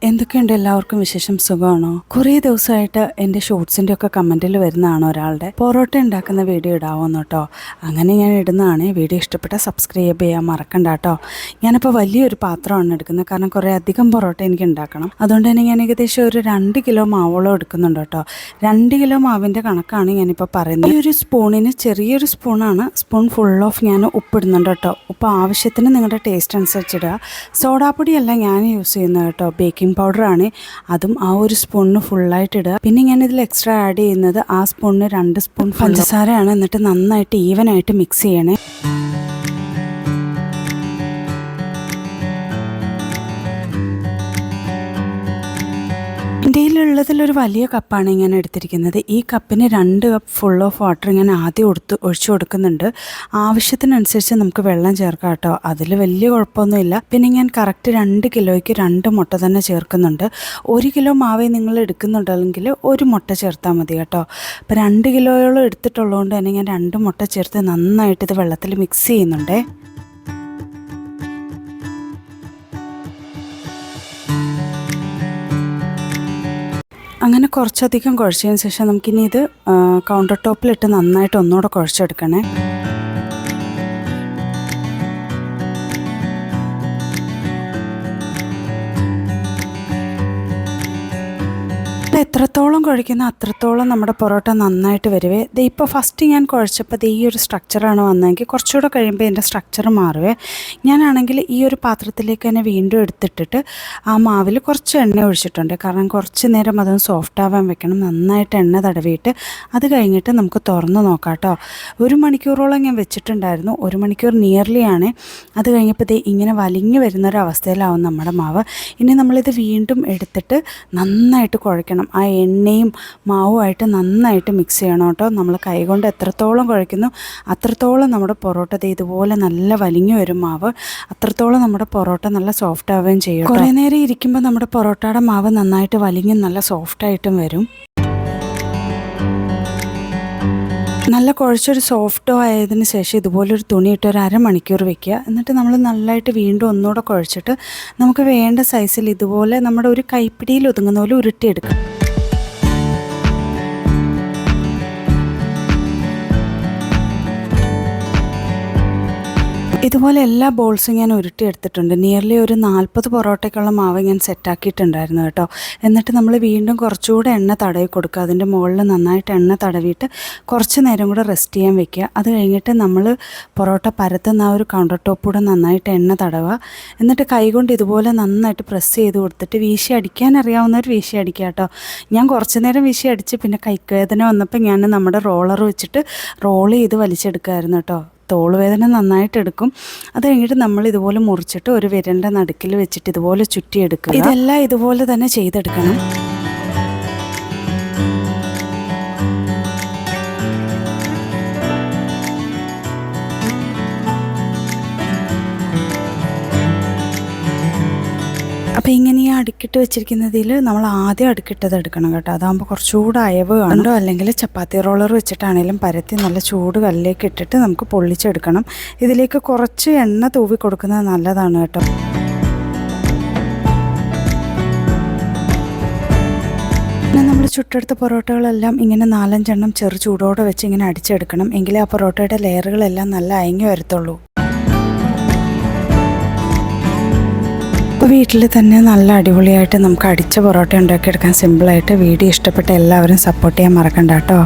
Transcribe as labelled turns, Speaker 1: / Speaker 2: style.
Speaker 1: എന്തൊക്കെയുണ്ട് എല്ലാവർക്കും വിശേഷം? സുഖമാണോ? കുറേ ദിവസമായിട്ട് എൻ്റെ ഷോർട്സിൻ്റെ ഒക്കെ കമൻറ്റിൽ വരുന്നതാണ് ഒരാളുടെ പൊറോട്ട ഉണ്ടാക്കുന്ന വീഡിയോ ഇടാവുന്നു കേട്ടോ. അങ്ങനെ ഞാൻ ഇടുന്നതാണ്. വീഡിയോ ഇഷ്ടപ്പെട്ടാൽ സബ്സ്ക്രൈബ് ചെയ്യാൻ മറക്കണ്ട കേട്ടോ. ഞാനിപ്പോൾ വലിയൊരു പാത്രമാണ് എടുക്കുന്നത്, കാരണം കുറേ അധികം പൊറോട്ട എനിക്ക് ഉണ്ടാക്കണം. അതുകൊണ്ട് തന്നെ ഞാൻ ഏകദേശം ഒരു 2 കിലോ മാവോളം എടുക്കുന്നുണ്ട് കേട്ടോ. 2 കിലോ മാവിൻ്റെ കണക്കാണ് ഞാനിപ്പോൾ പറയുന്നത്. ഈ ഒരു സ്പൂണിന് ചെറിയൊരു സ്പൂണാണ്, സ്പൂൺ ഫുൾ ഓഫ് ഞാൻ ഉപ്പിടുന്നുണ്ട് കേട്ടോ. ഉപ്പ് ആവശ്യത്തിന് നിങ്ങളുടെ ടേസ്റ്റ് അനുസരിച്ചിടുക. സോഡാപ്പൊടിയല്ല ഞാൻ യൂസ് ചെയ്യുന്നത് കേട്ടോ, ബേക്കിംഗ് പൗഡറാണ്. അതും ആ ഒരു സ്പൂണിന് ഫുള്ളായിട്ട് ഇടുക. പിന്നെ ഞാനിതിൽ എക്സ്ട്രാ ആഡ് ചെയ്യുന്നത് ആ സ്പൂണിന് 2 സ്പൂൺ പഞ്ചസാരയാണ്. എന്നിട്ട് നന്നായിട്ട് ഈവനായിട്ട് മിക്സ് ചെയ്യണേ. എൻ്റെ കയ്യിലുള്ളതിലൊരു വലിയ കപ്പാണ് ഞാൻ എടുത്തിരിക്കുന്നത്. ഈ കപ്പിന് 2 കപ്പ് ഫുൾ ഓഫ് വാട്ടർ ഞാൻ ആദ്യം ഒഴിച്ചു കൊടുക്കുന്നുണ്ട്. ആവശ്യത്തിനനുസരിച്ച് നമുക്ക് വെള്ളം ചേർക്കാം കേട്ടോ, അതിൽ വലിയ കുഴപ്പമൊന്നുമില്ല. പിന്നെ ഞാൻ കറക്റ്റ് 2 കിലോയ്ക്ക് 2 മുട്ട തന്നെ ചേർക്കുന്നുണ്ട്. 1 കിലോ മാവേ നിങ്ങൾ എടുക്കുന്നുണ്ടെങ്കിൽ 1 മുട്ട ചേർത്താൽ മതി കേട്ടോ. അപ്പോൾ 2 കിലോയോളം എടുത്തിട്ടുള്ളതുകൊണ്ട് തന്നെ ഞാൻ 2 മുട്ട ചേർത്ത് നന്നായിട്ട് ഇത് വെള്ളത്തിൽ മിക്സ് ചെയ്യുന്നുണ്ടേ. അങ്ങനെ കുറച്ചധികം കുഴച്ചതിന് ശേഷം നമുക്കിനി ഇത് കൗണ്ടർ ടോപ്പിലിട്ട് നന്നായിട്ട് ഒന്നുകൂടെ കുഴച്ചെടുക്കണേ. എത്രത്തോളം കുഴയ്ക്കുന്ന അത്രത്തോളം നമ്മുടെ പൊറോട്ട നന്നായിട്ട് വരുവേ. ഇപ്പോൾ ഫസ്റ്റ് ഞാൻ കുഴച്ചപ്പോൾ ഈ ഒരു സ്ട്രക്ചറാണ് വന്നതെങ്കിൽ കുറച്ചുകൂടെ കഴിയുമ്പോൾ എൻ്റെ സ്ട്രക്ചർ മാറുവേ. ഞാനാണെങ്കിൽ ഈ ഒരു പാത്രത്തിലേക്ക് തന്നെ വീണ്ടും എടുത്തിട്ടിട്ട് ആ മാവിൽ കുറച്ച് എണ്ണ ഒഴിച്ചിട്ടുണ്ട്, കാരണം കുറച്ച് നേരം അതൊന്ന് സോഫ്റ്റ് ആവാൻ വെക്കണം. നന്നായിട്ട് എണ്ണ തടവിയിട്ട് അത് കഴിഞ്ഞിട്ട് നമുക്ക് തുറന്ന് നോക്കാം കേട്ടോ. 1 മണിക്കൂറോളം ഞാൻ വെച്ചിട്ടുണ്ടായിരുന്നു. 1 മണിക്കൂർ നിയർലി ആണ്. അത് കഴിഞ്ഞപ്പോൾ ഇങ്ങനെ വലിഞ്ഞു വരുന്നൊരവസ്ഥയിലാവും നമ്മുടെ മാവ്. ഇനി നമ്മളിത് വീണ്ടും എടുത്തിട്ട് നന്നായിട്ട് കുഴയ്ക്കണം. ആ എണ്ണയും മാവുമായിട്ട് നന്നായിട്ട് മിക്സ് ചെയ്യണം കേട്ടോ. നമ്മൾ കൈകൊണ്ട് എത്രത്തോളം കുഴയ്ക്കുന്നു അത്രത്തോളം നമ്മുടെ പൊറോട്ട ഇതുപോലെ നല്ല വലിഞ്ഞു വരും മാവ്. അത്രത്തോളം നമ്മുടെ പൊറോട്ട നല്ല സോഫ്റ്റ് ആവുകയും ചെയ്യും. കുറേ നേരം ഇരിക്കുമ്പോൾ നമ്മുടെ പൊറോട്ടയുടെ മാവ് നന്നായിട്ട് വലിഞ്ഞ് നല്ല സോഫ്റ്റായിട്ടും വരും. നല്ല കുഴച്ചൊരു സോഫ്റ്റോ ആയതിന് ശേഷം ഇതുപോലൊരു തുണിയിട്ട് ഒരു 1/2 മണിക്കൂർ വെക്കുക. എന്നിട്ട് നമ്മൾ നല്ലതായിട്ട് വീണ്ടും ഒന്നുകൂടെ കുഴച്ചിട്ട് നമുക്ക് വേണ്ട സൈസിൽ ഇതുപോലെ നമ്മുടെ ഒരു കൈപ്പിടിയിൽ ഒതുങ്ങുന്ന പോലെ ഉരുട്ടിയെടുക്കാം. ഇതുപോലെ എല്ലാ ബോൾസും ഞാൻ ഉരുട്ടിയെടുത്തിട്ടുണ്ട്. നിയർലി ഒരു 40 പൊറോട്ടയ്ക്കുള്ള മാവ് ഞാൻ സെറ്റാക്കിയിട്ടുണ്ടായിരുന്നു കേട്ടോ. എന്നിട്ട് നമ്മൾ വീണ്ടും കുറച്ചുകൂടെ എണ്ണ തടവി കൊടുക്കുക. അതിൻ്റെ മുകളിൽ നന്നായിട്ട് എണ്ണ തടവിയിട്ട് കുറച്ച് നേരം കൂടെ റെസ്റ്റ് ചെയ്യാൻ വെക്കുക. അത് കഴിഞ്ഞിട്ട് നമ്മൾ പൊറോട്ട പരത്തുന്ന ആ ഒരു കൗണ്ടർ ടോപ്പൂടെ നന്നായിട്ട് എണ്ണ തടവുക. എന്നിട്ട് കൈകൊണ്ട് ഇതുപോലെ നന്നായിട്ട് പ്രസ് ചെയ്ത് കൊടുത്തിട്ട് വീശി അടിക്കാൻ അറിയാവുന്നവർ വീശി അടിക്കുക കേട്ടോ. ഞാൻ കുറച്ച് നേരം വീശി അടിച്ച് പിന്നെ കൈവേദന വന്നപ്പോൾ ഞാൻ നമ്മുടെ റോളർ വെച്ചിട്ട് റോൾ ചെയ്ത് വലിച്ചെടുക്കുമായിരുന്നു കേട്ടോ. തോളുവേദന നന്നായിട്ട് എടുക്കും. അത് കഴിഞ്ഞിട്ട് നമ്മൾ ഇതുപോലെ മുറിച്ചിട്ട് ഒരു വിരലിൻ്റെ നടുക്കിൽ വെച്ചിട്ട് ഇതുപോലെ ചുറ്റിയെടുക്കുക. ഇതെല്ലാം ഇതുപോലെ തന്നെ ചെയ്തെടുക്കണം. അപ്പോൾ ഇങ്ങനെ ഈ അടുക്കിട്ട് വെച്ചിരിക്കുന്നതിൽ നമ്മൾ ആദ്യം അടുക്കിട്ടത് എടുക്കണം കേട്ടോ. അതാകുമ്പോൾ കുറച്ചുകൂടെ അയവ് കണ്ടോ. അല്ലെങ്കിൽ ചപ്പാത്തി റോളർ വെച്ചിട്ടാണെങ്കിലും പരത്തി നല്ല ചൂട് കല്ലിലേക്ക് ഇട്ടിട്ട് നമുക്ക് പൊള്ളിച്ചെടുക്കണം. ഇതിലേക്ക് കുറച്ച് എണ്ണ തൂവി കൊടുക്കുന്നത് നല്ലതാണ് കേട്ടോ. പിന്നെ നമ്മൾ ചുട്ടെടുത്ത പൊറോട്ടകളെല്ലാം ഇങ്ങനെ 4-5 എണ്ണം ചെറു ചൂടോടെ വെച്ച് ഇങ്ങനെ അടിച്ചെടുക്കണം. എങ്കിലേ ആ പൊറോട്ടയുടെ ലെയറുകളെല്ലാം നല്ല അയഞ്ഞു വരത്തുള്ളൂ. അപ്പോൾ വീട്ടിൽ തന്നെ നല്ല അടിപൊളിയായിട്ട് നമുക്ക് അടിച്ച പൊറോട്ട ഉണ്ടാക്കിയെടുക്കാൻ സിമ്പിളായിട്ട്. വീഡിയോ ഇഷ്ടപ്പെട്ട എല്ലാവരും സപ്പോർട്ട് ചെയ്യാൻ മറക്കണ്ട കേട്ടോ.